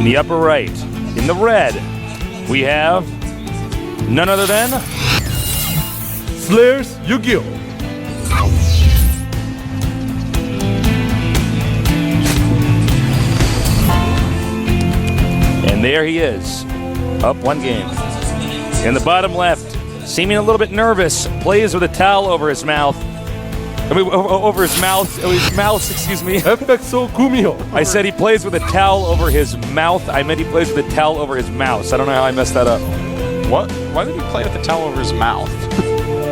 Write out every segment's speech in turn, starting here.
the upper right, in the red, we have none other than Slayer's YugiOh. And there he is, up 1 game. In the bottom left, seeming a little bit nervous, plays with a towel over his mouth. I mean, over his mouth, excuse me. FXO GuMiho. I said he plays with a towel over his mouth. I meant he plays with a towel over his mouse. I don't know how I messed that up. What? Why did he play with the towel over his mouth?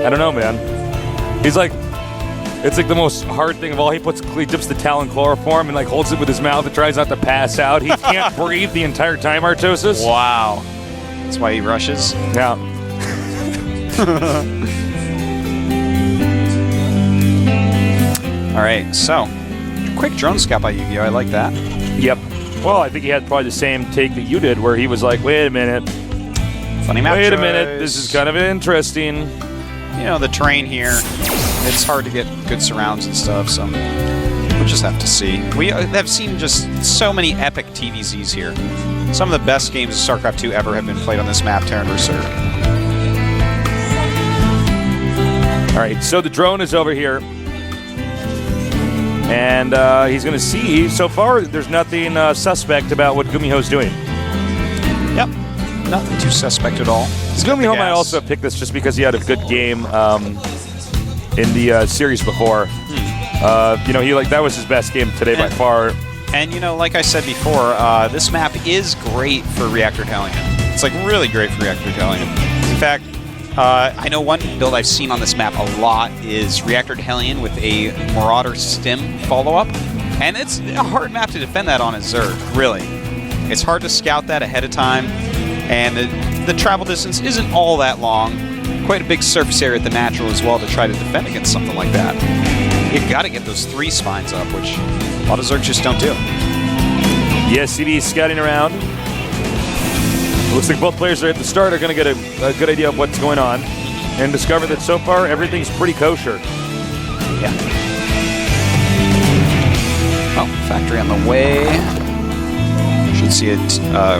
I don't know, man. He's like, it's like the most hard thing of all. He dips the towel in chloroform and like holds it with his mouth and tries not to pass out. He can't breathe the entire time, Artosis. Wow. That's why he rushes? Yeah. All right, so quick drone scout by YugiOh. I like that. Yep. Well, I think he had probably the same take that you did, where he was like, "Wait a minute, Funny map wait a choice. minute, this is kind of interesting." You know, the terrain here, it's hard to get good surrounds and stuff, so we'll just have to see. We have seen just so many epic TVZs here. Some of the best games of StarCraft 2 ever have been played on this map, Terran vs. Zerg. All right, so the drone is over here. And he's going to see, so far, there's nothing suspect about what GuMiho's doing. Yep, nothing too suspect at all. GuMiho might also have picked this just because he had a good game in the series before. You know, that was his best game today by far. And, you know, like I said before, this map is great for Reactor Hellion. It's, like, really great for Reactor Hellion. In fact, I know one build I've seen on this map a lot is Reactor Hellion with a Marauder Stim follow-up. And it's a hard map to defend that on as Zerg, really. It's hard to scout that ahead of time, and the travel distance isn't all that long. Quite a big surface area at the natural as well to try to defend against something like that. You've got to get those 3 spines up, which a lot of Zergs just don't do. Yes, CD is scouting around. Looks like both players at the start are going to get a good idea of what's going on and discover that so far everything's pretty kosher. Yeah. Well, factory on the way. Should see a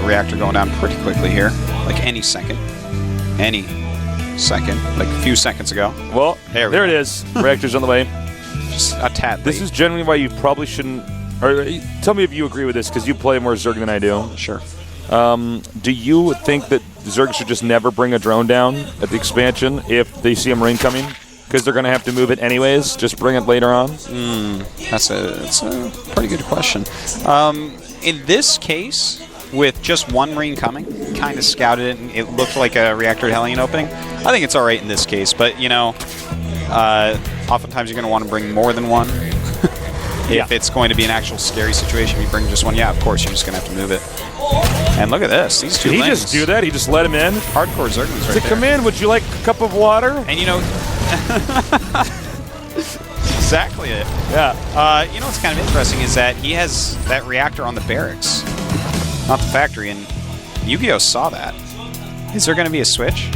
reactor going down pretty quickly here. Like any second. Any second. Like a few seconds ago. Well, there it is. Reactor's on the way. Just a tad late. This is generally why you probably shouldn't... Or tell me if you agree with this, because you play more Zerg than I do. Sure. Do you think that Zerg should just never bring a drone down at the expansion if they see a Marine coming? Because they're going to have to move it anyways. Just bring it later on? That's a pretty good question. In this case, with just one Marine coming, kind of scouted it, and it looked like a Reactor Hellion opening. I think it's all right in this case, but, you know, oftentimes you're going to want to bring more than one. If it's going to be an actual scary situation, if you bring just one, yeah, of course, you're just going to have to move it. And look at this. These two Did he lanes. just do that? He just let him in? Hardcore Zerglings right there. Come in. Would you like a cup of water? And, you know... exactly it. Yeah. You know what's kind of interesting is that he has that reactor on the barracks, not the factory, and YugiOh saw that. Is there going to be a switch?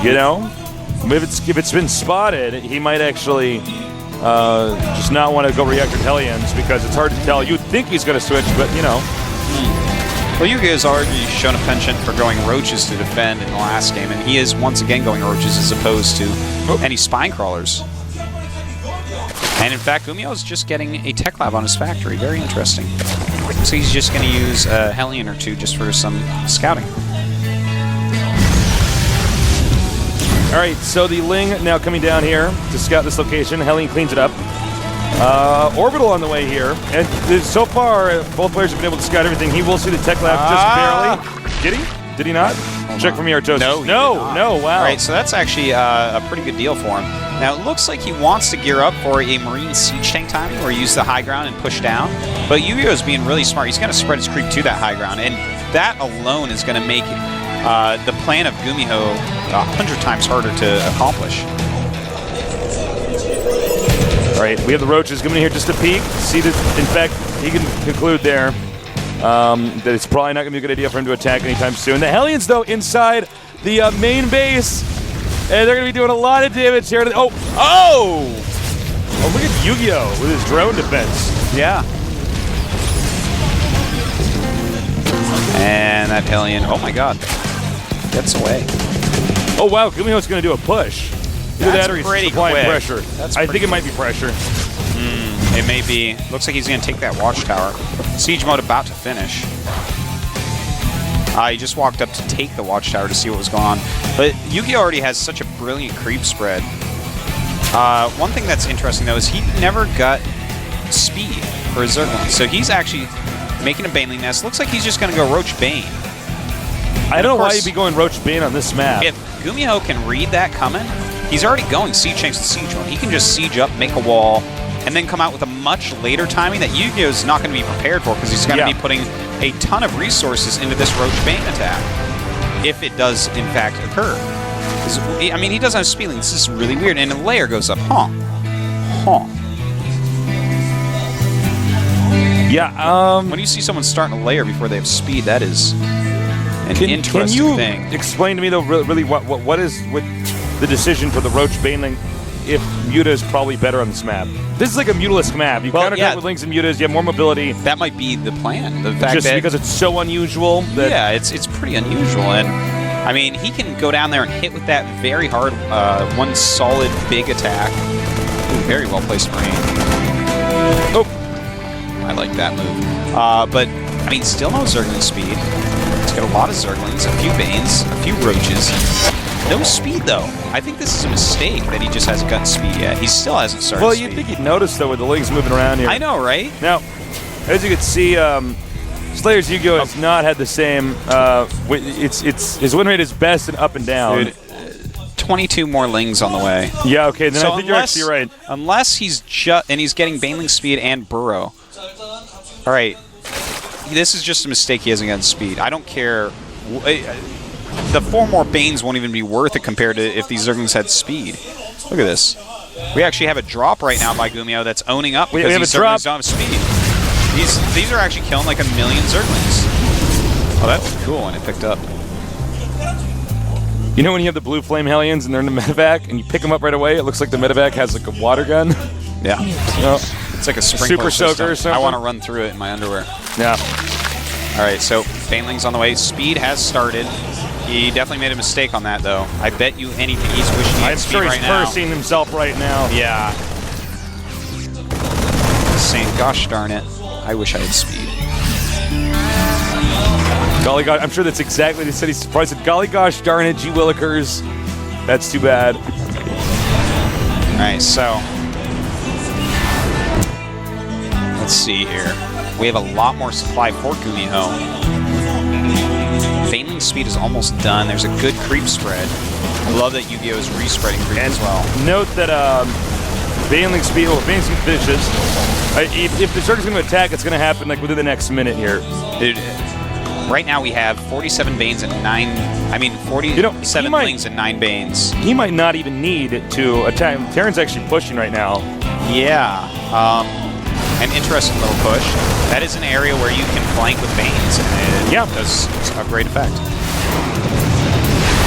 You know, if it's been spotted, he might actually... just not want to go Reactor Hellions because it's hard to tell. You'd think he's going to switch, but, you know. Well, YugiOh's already shown a penchant for going roaches to defend in the last game, and he is once again going roaches as opposed to any spine crawlers. And in fact, GuMiho is just getting a tech lab on his factory. Very interesting. So he's just going to use a Hellion or 2 just for some scouting. All right, so the Ling now coming down here to scout this location. Hellion cleans it up. Orbital on the way here. And so far, both players have been able to scout everything. He will see the tech lab just barely. Did he? Did he not? Check from here, Artosis. No, wow. All right, so that's actually a pretty good deal for him. Now, it looks like he wants to gear up for a Marine siege tank timing where he uses the high ground and push down. But YugiOh is being really smart. He's going to spread his creep to that high ground. And that alone is going to make the plan of GuMiho 100 times harder to accomplish. All right, we have the roaches coming in here just to peek. See that, in fact, he can conclude there that it's probably not going to be a good idea for him to attack anytime soon. The Hellions, though, inside the main base, and they're going to be doing a lot of damage here. Oh, look at YugiOh with his drone defense. Yeah. And that Hellion, oh my god, gets away. Oh wow, GuMiho's going to do a push. Either that or he's pretty applying quick. pressure. I think it might be quick. pressure. It may be. Looks like he's going to take that watchtower. Siege mode about to finish. He just walked up to take the watchtower to see what was going on. But YugiOh already has such a brilliant creep spread. One thing that's interesting, though, is he never got speed for his Zergling. So he's actually making a Baneling Nest. Looks like he's just going to go Roach Bane. I don't know why you'd be going Roach Bane on this map. If GuMiho can read that coming, he's already going Siege Tanks to Siege Mode. He can just siege up, make a wall, and then come out with a much later timing that YugiOh is not going to be prepared for because he's going to be putting a ton of resources into this Roach Bane attack, if it does in fact occur. I mean, he doesn't have speedling. This is really weird, and the layer goes up. Yeah. When you see someone starting a layer before they have speed, that is an interesting thing. Can you explain to me though, really, what is with the decision for the Roach Baneling? If Muta is probably better on this map. This is like a mutalist map. You counter with links and mutas. You have more mobility. That might be the plan. The fact just that because it's so unusual. That it's pretty unusual, and I mean he can go down there and hit with that very hard one solid big attack. Ooh, very well placed Marine. Oh, I like that move. But I mean, still no Zergling speed. He's got a lot of Zerglings, a few Banes, a few Roaches. No speed, though. I think this is a mistake that he just hasn't gotten speed yet. He still hasn't started Well, speed. you'd think he'd notice, though, with the links moving around here. I know, right? Now, as you can see, Slayer's YugiOh has not had the same... his win rate is best and up and down. Dude, 22 more Lings on the way. Yeah, okay, then so I think you're actually right. Unless he's and he's getting Baneling speed and Burrow. All right. This is just a mistake he hasn't gotten speed. I don't care... The 4 more Banes won't even be worth it compared to if these Zerglings had speed. Look at this. We actually have a drop right now by GuMiho that's owning up because these Zerglings don't have speed. These are actually killing like 1 million Zerglings. Oh, that's cool when it picked up. You know when you have the blue flame Hellions and they're in the medevac and you pick them up right away, it looks like the medevac has like a water gun? Yeah. It's like a sprinkler super soaker or something. I want to run through it in my underwear. Yeah. All right, so Baneling's on the way. Speed has started. He definitely made a mistake on that, though. I bet you anything he's wishing he had speed right now. I'm sure he's cursing himself right now. Yeah. Saying, gosh darn it, I wish I had speed. Golly gosh, I'm sure that's exactly what he said. He's surprised. Said, golly gosh darn it, G Willikers. That's too bad. All right, so let's see here. We have a lot more supply for GuMiho. Baneling speed is almost done. There's a good creep spread. I love that YugiOh is respreading creep as well. Note that Baneling speed, well, Baneling speed finishes. If the Zerg's going to attack, it's going to happen like within the next minute here. Dude, right now we have 47 Banes and 47 Lings and 9 Banes. He might not even need to attack. Terran's actually pushing right now. Yeah. An interesting little push. That is an area where you can flank with Banes, and it does a great effect.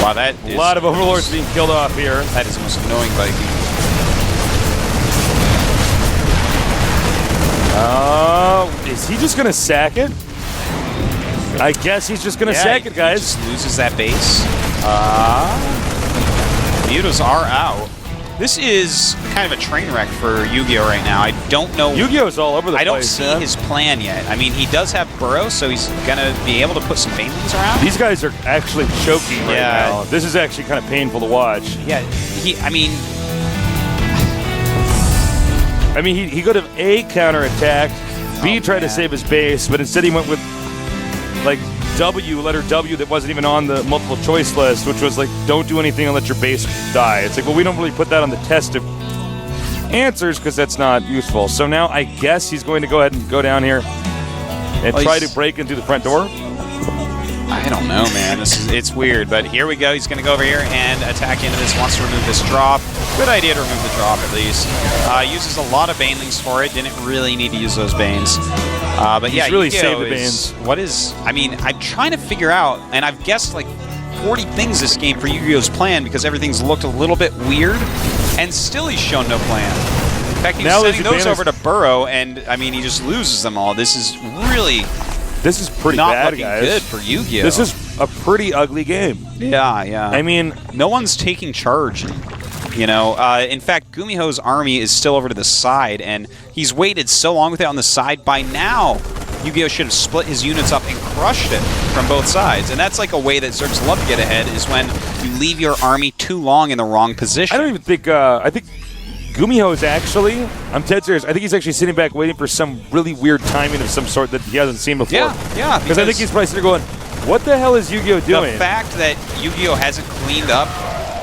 Wow, that is... A lot of Overlords being killed off here. That is the most annoying Viking. Is he just going to sack it? I guess he's just going to sack it, guys. He just loses that base. Mutas are out. This is kind of a train wreck for YugiOh right now. I don't know. YugiOh's all over the place. I don't see his plan yet. I mean, he does have Burrow, so he's going to be able to put some Banelings around. These guys are actually choking right now. This is actually kind of painful to watch. Yeah, I mean, he could have A, counterattacked, B, tried to save his base, but instead he went with, like, letter W that wasn't even on the multiple choice list, which was like, don't do anything and let your base die. It's like, well, we don't really put that on the test of answers because that's not useful. So now I guess he's going to go ahead and go down here and try to break into the front door. I don't know, man. It's weird, but here we go. He's going to go over here and attack into this. Wants to remove this drop. Good idea to remove the drop, at least. Uses a lot of Banelings for it. Didn't really need to use those Banes. But yeah, he's really saved the Banes. I mean, I'm trying to figure out, and I've guessed like 40 things this game for YugiOh's plan because everything's looked a little bit weird, and still he's shown no plan. In fact, he's sending those over to Burrow, and I mean, he just loses them all. This is really This is pretty Not bad, looking guys. good for Yu-Gi-Oh. This is a pretty ugly game. Yeah, yeah. I mean, no one's taking charge. You know, in fact, GuMiho's army is still over to the side, and he's waited so long with it on the side. By now, Yu-Gi-Oh should have split his units up and crushed it from both sides. And that's like a way that Zergs love to get ahead, is when you leave your army too long in the wrong position. I don't even think, I think GuMiho is actually, I'm dead serious, I think he's actually sitting back waiting for some really weird timing of some sort that he hasn't seen before. Yeah. Because I think he's probably sitting there going, what the hell is Yu-Gi-Oh doing? The fact that Yu-Gi-Oh hasn't cleaned up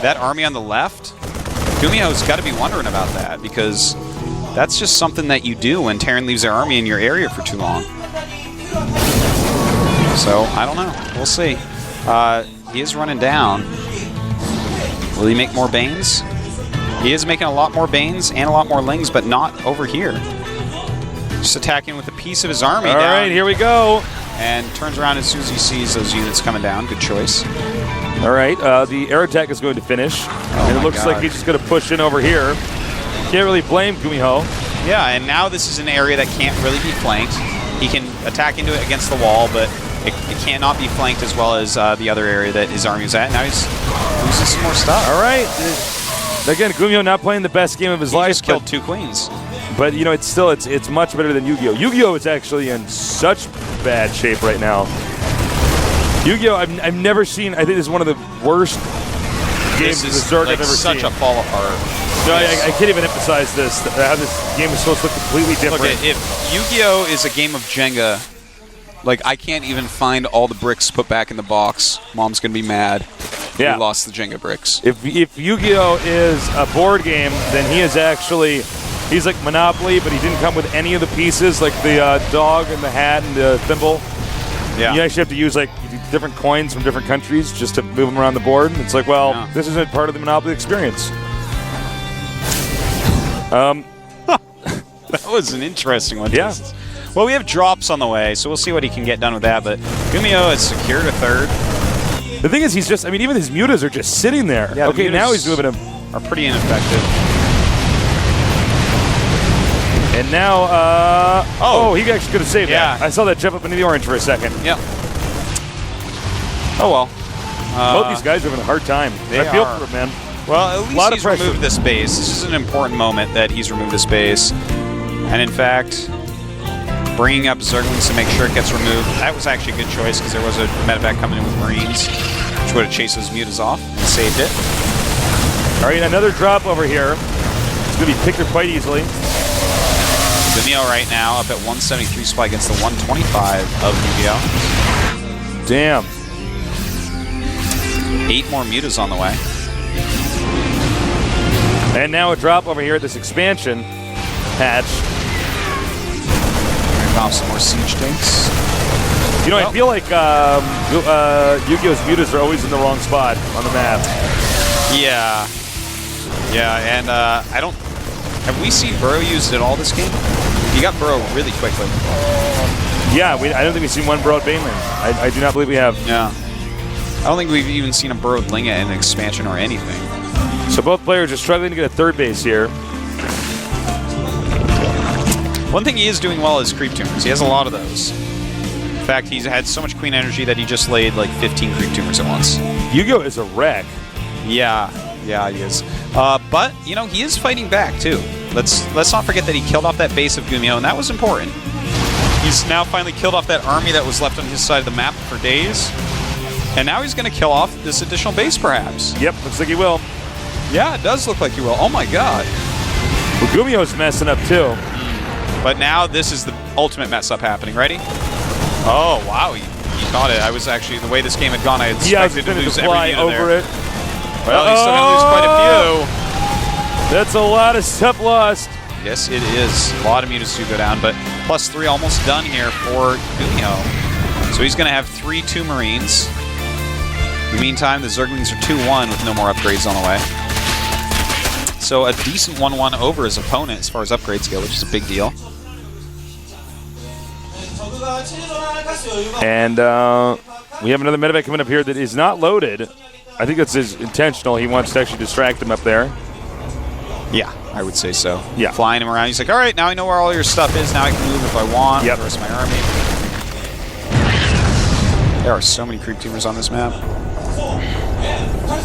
that army on the left, GuMiho's got to be wondering about that, because that's just something that you do when Terran leaves their army in your area for too long. So, I don't know. We'll see. He is running down. Will he make more Banes? He is making a lot more Banes and a lot more Lings, but not over here. Just attacking with a piece of his army down. All right, here we go. And turns around as soon as he sees those units coming down. Good choice. All right, the air attack is going to finish. And it looks like he's just going to push in over here. Can't really blame GuMiho. Yeah, and now this is an area that can't really be flanked. He can attack into it against the wall, but it cannot be flanked as well as the other area that his army is at. Now he's losing some more stuff. All right. Again, GuMiho not playing the best game of his life. He just killed 2 queens. But, you know, it's still, it's much better than Yu-Gi-Oh! Yu-Gi-Oh! Is actually in such bad shape right now. Yu-Gi-Oh! I've never seen, I think this is one of the worst games of the Zerg I've ever seen. Such a fall apart. No, I can't even emphasize this, how this game is supposed to look completely different. Look, if Yu-Gi-Oh! Is a game of Jenga, like, I can't even find all the bricks put back in the box. Mom's going to be mad. Yeah. We lost the Jenga bricks. If Yu-Gi-Oh! Is a board game, then he is actually, he's like Monopoly, but he didn't come with any of the pieces, like the dog and the hat and the thimble. Yeah. You actually have to use like different coins from different countries just to move them around the board. And it's like, well, this isn't part of the Monopoly experience. That was an interesting one. Yeah. Well, we have drops on the way, so we'll see what he can get done with that. But GuMiho has secured a third. The thing is, he's just, I mean, even his mutas are just sitting there. Yeah, okay, now he's moving them. Are pretty ineffective. And now, he actually could have saved that. I saw that jump up into the orange for a second. Yep. Oh, well. Both these guys are having a hard time. I feel for him, man. Well, at least he's removed this base. This is an important moment that he's removed this base. And in fact, bringing up Zerglings to make sure it gets removed, that was actually a good choice because there was a medevac coming in with Marines, which would have chased those mutas off and saved it. All right, another drop over here. It's going to be picked up quite easily. GuMiho right now up at 173 supply against the 125 of Yu-Gi-Oh. Damn. 8 more mutas on the way. And now a drop over here at this expansion patch. Off some more siege tanks. You know, I feel like Yu-Gi-Oh's mutas are always in the wrong spot on the map. Yeah. Yeah, and I don't... Have we seen Burrow used at all this game? He got Burrow really quickly. Yeah, I don't think we've seen one Burrowed Baneland. I do not believe we have. Yeah. I don't think we've even seen a Burrowed Linga in an expansion or anything. So both players are struggling to get a third base here. One thing he is doing well is creep tumors. He has a lot of those. In fact, he's had so much queen energy that he just laid like 15 creep tumors at once. Yu-Gi-Oh is a wreck. Yeah, he is. But, you know, he is fighting back, too. Let's not forget that he killed off that base of GuMiho, and that was important. He's now finally killed off that army that was left on his side of the map for days. And now he's going to kill off this additional base, perhaps. Yep, looks like he will. Yeah, it does look like he will. Oh, my God. Well, GuMiho's messing up, too. But now this is the ultimate mess up happening. Ready? Oh, wow. He caught it. I was actually, the way this game had gone, I had expected to lose fly everything over it. Well, he's still going to lose quite a few. That's a lot of stuff lost. Yes, it is. A lot of mutas do go down, but +3 almost done here for GuMiho. So he's going to have 3 2 Marines. In the meantime, the Zerglings are 2-1 with no more upgrades on the way. So a decent 1-1 over his opponent as far as upgrades go, which is a big deal. And we have another medevac coming up here that is not loaded. I think that's intentional. He wants to actually distract him up there. Yeah, I would say so. Yeah. Flying him around. He's like, all right, now I know where all your stuff is. Now I can move if I want. Yep. The rest of my army. There are so many creep tumors on this map.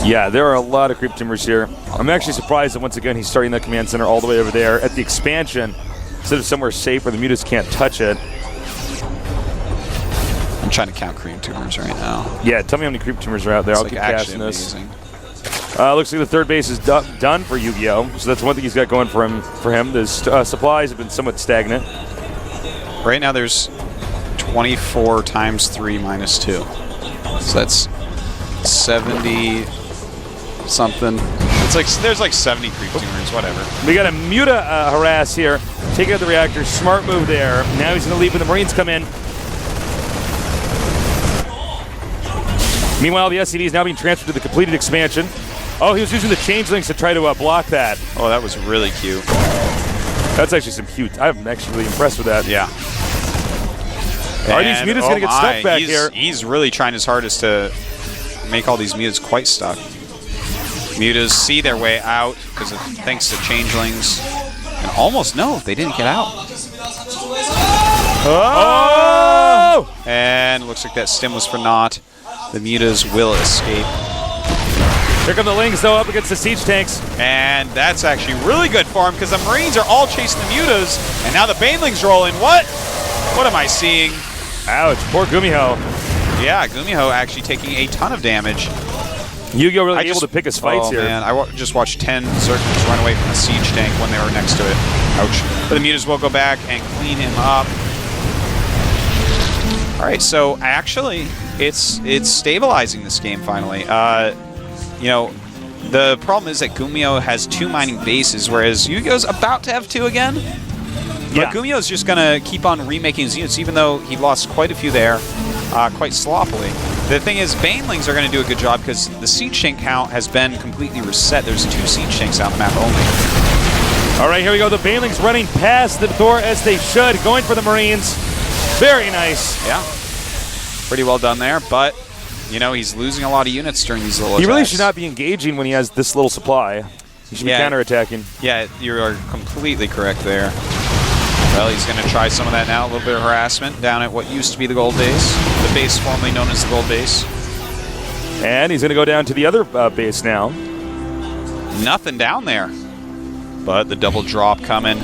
Yeah, there are a lot of creep tumors here. I'm actually surprised that once again he's starting that command center all the way over there at the expansion instead of somewhere safe where the mutas can't touch it. I'm trying to count creep tumors right now. Yeah, tell me how many creep tumors are out there. It's I'll like keep actually casting this. amazing. Looks like the third base is done for YugiOh, so that's one thing he's got going for him. The supplies have been somewhat stagnant. Right now there's 24 times 3 minus 2. So that's 70 something. It's like there's like 70 creep tumors, whatever. We got a Muta harass here. Taking out the reactor. Smart move there. Now he's going to leave when the Marines come in. Meanwhile, the SCV is now being transferred to the completed expansion. Oh, he was using the changelings to try to block that. Oh, that was really cute. That's actually some cute. I'm actually really impressed with that. Yeah. Are these mutas going to get stuck back here? He's really trying his hardest to make all these mutas quite stuck. Mutas see their way out because of thanks to changelings. And almost no, they didn't get out. Oh! And looks like that stim was for naught. The mutas will escape. Here come the Lings, though, up against the siege tanks. And that's actually really good for him because the Marines are all chasing the mutas. And now the Banelings roll in. What? What am I seeing? Ouch, poor GuMiho. Yeah, GuMiho actually taking a ton of damage. YugiOh really able to pick his fights here. Man, I just watched 10 Zerglings run away from a siege tank when they were next to it. Ouch. But the mutas will go back and clean him up. All right, so actually, it's stabilizing this game finally. You know, the problem is that GuMiho has 2 mining bases, whereas YugiOh's about to have 2 again. But GuMiho's just going to keep on remaking his units, even though he lost quite a few there, quite sloppily. The thing is, Banelings are going to do a good job because the siege tank count has been completely reset. There's 2 siege tanks on the map only. All right, here we go. The Banelings running past the door as they should, going for the Marines. Very nice. Yeah. Pretty well done there, but, you know, he's losing a lot of units during these little attacks. He really should not be engaging when he has this little supply. He should be counterattacking. Yeah, you are completely correct there. Well, he's going to try some of that now, a little bit of harassment down at what used to be the gold base, the base formerly known as the gold base. And he's going to go down to the other base now. Nothing down there, but the double drop coming.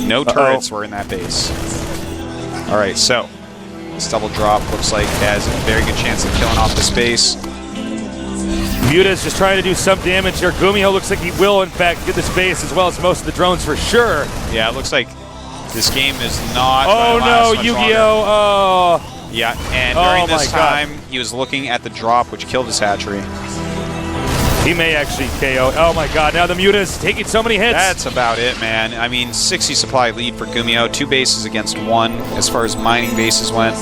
No turrets were in that base. All right, so this double drop looks like it has a very good chance of killing off this base. Muta's just trying to do some damage here. GuMiho looks like he will, in fact, get this base as well as most of the drones for sure. Yeah, it looks like this game is not. Oh no, YugiOh! Oh. Yeah, and during this time, he was looking at the drop, which killed his hatchery. He may actually KO. Oh my god, now the Muta's taking so many hits. That's about it, man. I mean, 60 supply lead for GuMiho, 2 bases against 1 as far as mining bases went.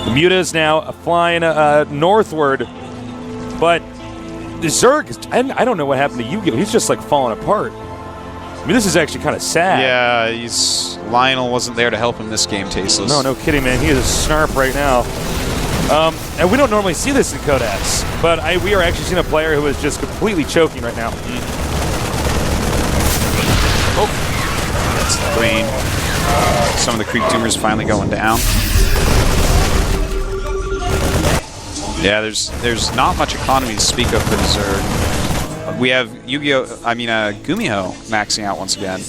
The Muta's now flying northward, but the Zerg, I don't know what happened to YugiOh. He's just like falling apart. I mean, this is actually kind of sad. Yeah, Lionel wasn't there to help him this game, Tasteless. No kidding, man. He is a snarp right now. And we don't normally see this in Codex, but we are actually seeing a player who is just completely choking right now. Oh, that's the queen. Some of the creep tumors finally going down. Yeah, there's not much economy to speak of for the Zerg. We have GuMiho maxing out once again.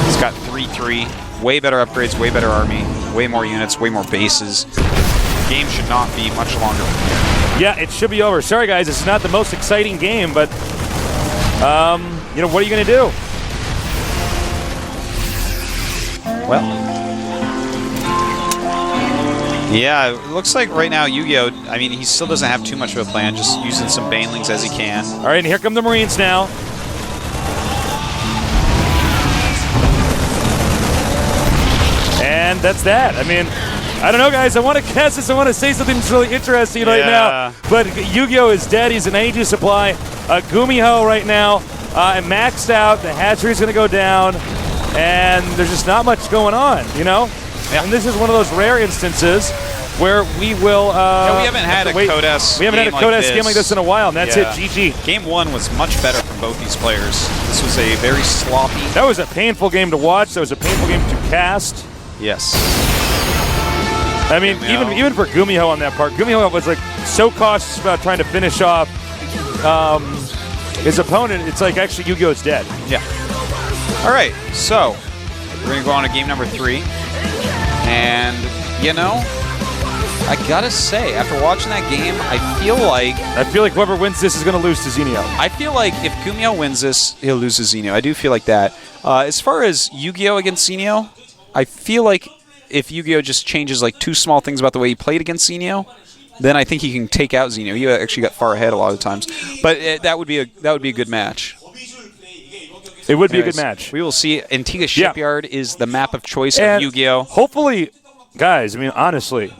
He's got 3-3, way better upgrades, way better army, way more units, way more bases. The game should not be much longer from here. Yeah, it should be over. Sorry, guys, it's not the most exciting game, but, you know, what are you going to do? Well, yeah, it looks like right now YugiOh, I mean, he still doesn't have too much of a plan, just using some Banelings as he can. All right, and here come the Marines now. And that's that. I mean, I don't know, guys. I want to cast this. I want to say something that's really interesting right now. But YugiOh is dead. He's an 82 supply. GuMiho right now, maxed out. The hatchery's going to go down. And there's just not much going on, you know? Yeah. And this is one of those rare instances where we will. We haven't had a Codex. We haven't had a Codex game like this in a while, and that's it. GG. Game 1 was much better from both these players. This was a very sloppy. That was a painful game to watch. That was a painful game to cast. Yes. I mean, even for GuMiho on that part, GuMiho was like so cautious about trying to finish off his opponent. It's like actually Yu-Gi-Oh's dead. Yeah. All right, so we're going to go on to game number 3. And, you know, I got to say, after watching that game, I feel like whoever wins this is going to lose to Zenio. I feel like if GuMiho wins this, he'll lose to Zenio. I do feel like that. As far as Yu-Gi-Oh against Zenio, I feel like if Yu-Gi-Oh just changes like 2 small things about the way he played against Zenio, then I think he can take out Zenio. He actually got far ahead a lot of times. But that would be a good match. It would be a good match. We will see. Antigua Shipyard is the map of choice of Yu-Gi-Oh. Hopefully, guys, I mean, honestly,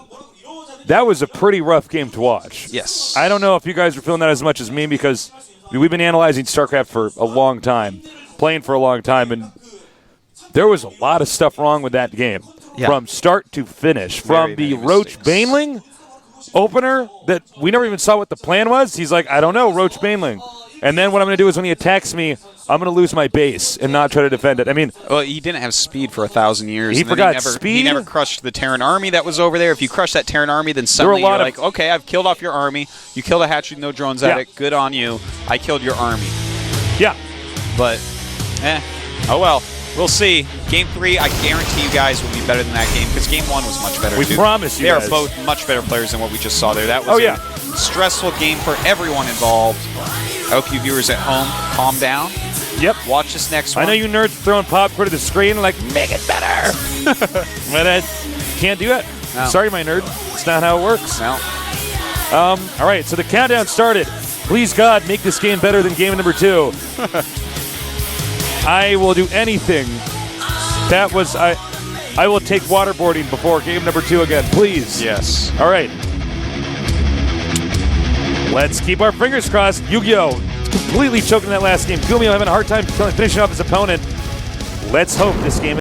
that was a pretty rough game to watch. Yes. I don't know if you guys are feeling that as much as me because we've been analyzing StarCraft for a long time, playing for a long time, and there was a lot of stuff wrong with that game from start to finish. From the Roach Baneling opener that we never even saw what the plan was. He's like, I don't know, Roach Baneling. And then what I'm going to do is when he attacks me, I'm going to lose my base and not try to defend it. I mean, well, he didn't have speed for 1,000 years. He forgot speed. He never crushed the Terran army that was over there. If you crush that Terran army, then suddenly you're like, okay, I've killed off your army. You killed a hatch with no drones at it. Good on you. I killed your army. Yeah. But, oh well. We'll see. Game 3, I guarantee you guys will be better than that game because Game 1 was much better, We promise you They guys. are both much better players than what we just saw there. That was a stressful game for everyone involved. I hope you viewers at home calm down. Yep. Watch this next one. I know you nerds throwing popcorn at the screen like, make it better. But I can't do it. No. Sorry, my nerd. It's not how it works. No. All right, so the countdown started. Please, God, make this game better than game number 2. I will do anything. That was I will take waterboarding before game number 2 again, please. Yes. All right. Let's keep our fingers crossed. Yu-Gi-Oh! Completely choking that last game. GuMiho having a hard time finishing off his opponent. Let's hope this game